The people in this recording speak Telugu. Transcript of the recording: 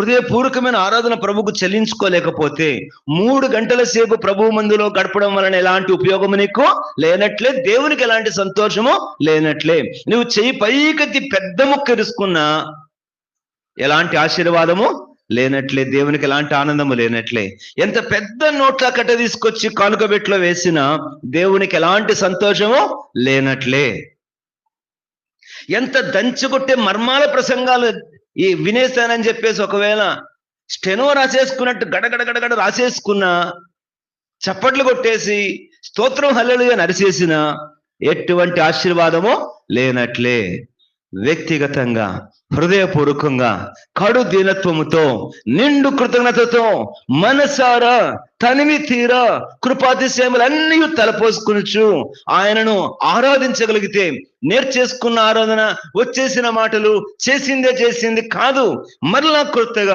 హృదయపూర్వకమైన ఆరాధన ప్రభువుకు చెల్లించుకోలేకపోతే 3 గంటల సేపు ప్రభువు మందిలో గడపడం వలన ఎలాంటి ఉపయోగము నీకు లేనట్లే, దేవునికి ఎలాంటి సంతోషము లేనట్లే. నువ్వు చెయ్యి పైకెత్తి పెద్ద ముక్క ఇరుసుకున్నా ఎలాంటి ఆశీర్వాదము లేనట్లే, దేవునికి ఎలాంటి ఆనందము లేనట్లే. ఎంత పెద్ద నోట్ల కట్ట తీసుకొచ్చి కానుక బెట్లో వేసినా దేవునికి ఎలాంటి సంతోషము లేనట్లే. ఎంత దంచుకొట్టే మర్మాల ప్రసంగాలు ఈ వినేశానని చెప్పేసి ఒకవేళ స్టెనో రాసేసుకున్నట్టు గడగడ రాసేసుకున్నా, చప్పట్లు కొట్టేసి స్తోత్రం హల్లెలూయా నరిచేసిన ఎటువంటి ఆశీర్వాదము లేనట్లే. వ్యక్తిగతంగా హృదయపూర్వకంగా కడు దీనత్వముతో నిండు కృతజ్ఞతతో మనసారా తనివి తీరా కృపాతిశయములన్నీ తలపోసుకునుచు ఆయనను ఆరాధించగలిగితే, నేర్చేసుకున్న ఆరాధన, వచ్చేసిన మాటలు, చేసిందే చేసింది కాదు, మరలా కొత్తగా